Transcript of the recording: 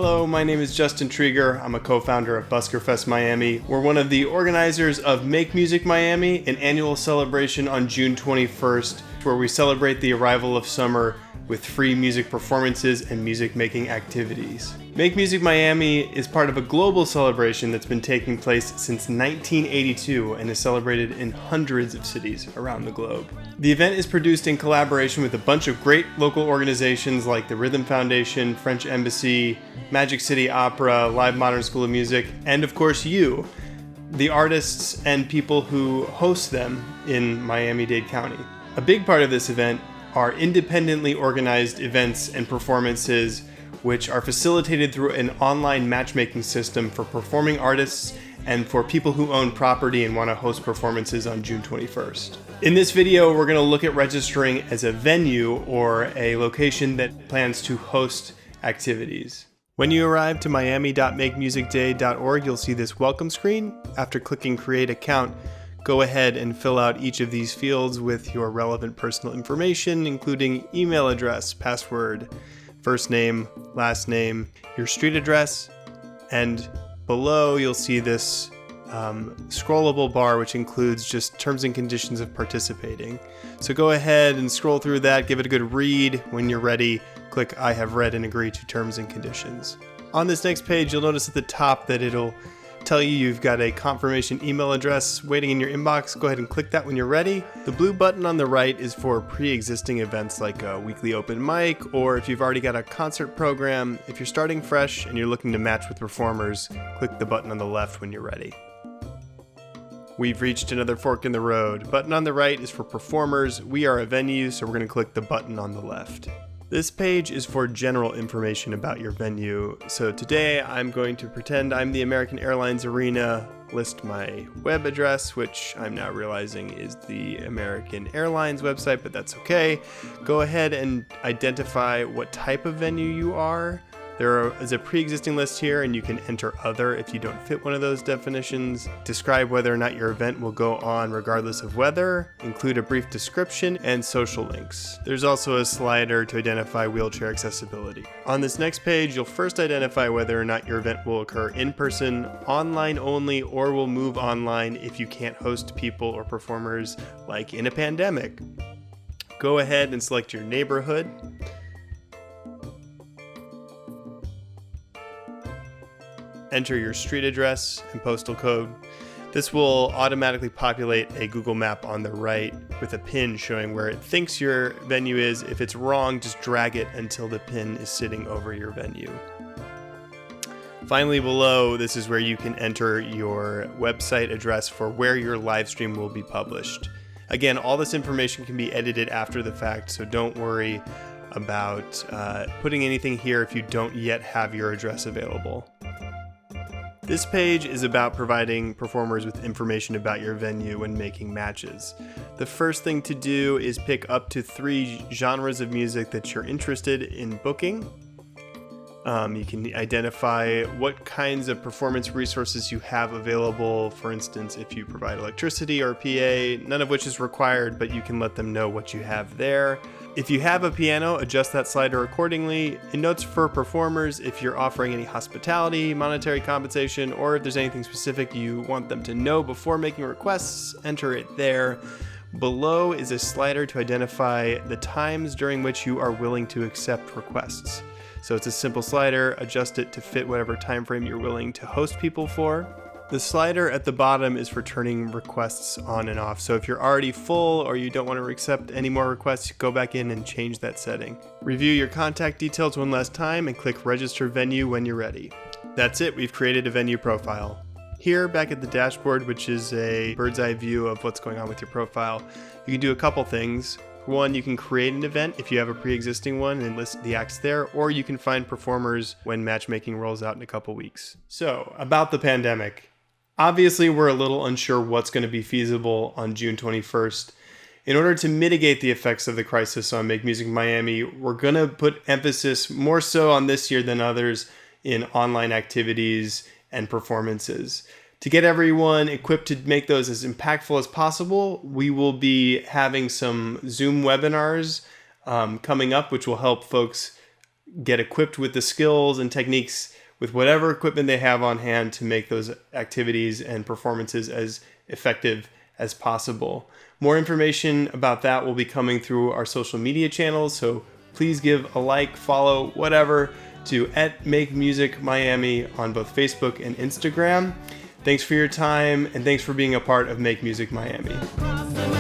Hello, my name is Justin Trieger. I'm a co-founder of Busker Fest Miami. We're one of the organizers of Make Music Miami, an annual celebration on June 21st, where we celebrate the arrival of summer with free music performances and music-making activities. Make Music Miami is part of a global celebration that's been taking place since 1982 and is celebrated in hundreds of cities around the globe. The event is produced in collaboration with a bunch of great local organizations like the Rhythm Foundation, French Embassy, Magic City Opera, Live Modern School of Music, and of course you, the artists and people who host them in Miami-Dade County. A big part of this event are independently organized events and performances which are facilitated through an online matchmaking system for performing artists and for people who own property and want to host performances on June 21st. In this video, we're going to look at registering as a venue or a location that plans to host activities. When you arrive to miami.makemusicday.org, you'll see this welcome screen. After clicking Create Account, go ahead and fill out each of these fields with your relevant personal information, including email address, password, first name, last name, your street address, and below you'll see this scrollable bar which includes just terms and conditions of participating. So go ahead and scroll through that, give it a good read. When you're ready, click I have read and agree to terms and conditions. On this next page, you'll notice at the top that it'll tell you you've got a confirmation email address waiting in your inbox. Go ahead and click that when you're ready. The blue button on the right is for pre-existing events like a weekly open mic, or if you've already got a concert program. If you're starting fresh and you're looking to match with performers, click the button on the left when you're ready. We've reached another fork in the road. Button on the right is for performers. We are a venue, so we're going to click the button on the left. This page is for general information about your venue. So today I'm going to pretend I'm the American Airlines Arena, list my web address, which I'm now realizing is the American Airlines website, but that's okay. Go ahead and identify what type of venue you are. There is a pre-existing list here, and you can enter other if you don't fit one of those definitions. Describe whether or not your event will go on regardless of weather. Include a brief description and social links. There's also a slider to identify wheelchair accessibility. On this next page, you'll first identify whether or not your event will occur in person, online only, or will move online if you can't host people or performers like in a pandemic. Go ahead and select your neighborhood. Enter your street address and postal code. This will automatically populate a Google map on the right with a pin showing where it thinks your venue is. If it's wrong, just drag it until the pin is sitting over your venue. Finally, below, this is where you can enter your website address for where your live stream will be published. Again, all this information can be edited after the fact, so don't worry about putting anything here if you don't yet have your address available. This page is about providing performers with information about your venue when making matches. The first thing to do is pick up to 3 genres of music that you're interested in booking. You can identify what kinds of performance resources you have available. For instance, if you provide electricity or PA, none of which is required, but you can let them know what you have there. If you have a piano, adjust that slider accordingly. In notes for performers, if you're offering any hospitality, monetary compensation, or if there's anything specific you want them to know before making requests, enter it there. Below is a slider to identify the times during which you are willing to accept requests. So it's a simple slider, adjust it to fit whatever time frame you're willing to host people for. The slider at the bottom is for turning requests on and off. So if you're already full or you don't want to accept any more requests, go back in and change that setting. Review your contact details one last time and click Register Venue when you're ready. That's it, we've created a venue profile. Here, back at the dashboard, which is a bird's eye view of what's going on with your profile, you can do a couple things. One, you can create an event if you have a pre-existing one and list the acts there, or you can find performers when matchmaking rolls out in a couple weeks. So, about the pandemic. Obviously, we're a little unsure what's going to be feasible on June 21st. In order to mitigate the effects of the crisis on Make Music Miami, we're going to put emphasis more so on this year than others in online activities and performances. To get everyone equipped to make those as impactful as possible, we will be having some Zoom webinars coming up, which will help folks get equipped with the skills and techniques with whatever equipment they have on hand to make those activities and performances as effective as possible. More information about that will be coming through our social media channels, so please give a like, follow, whatever, to @MakeMusicMiami on both Facebook and Instagram. Thanks for your time, and thanks for being a part of Make Music Miami.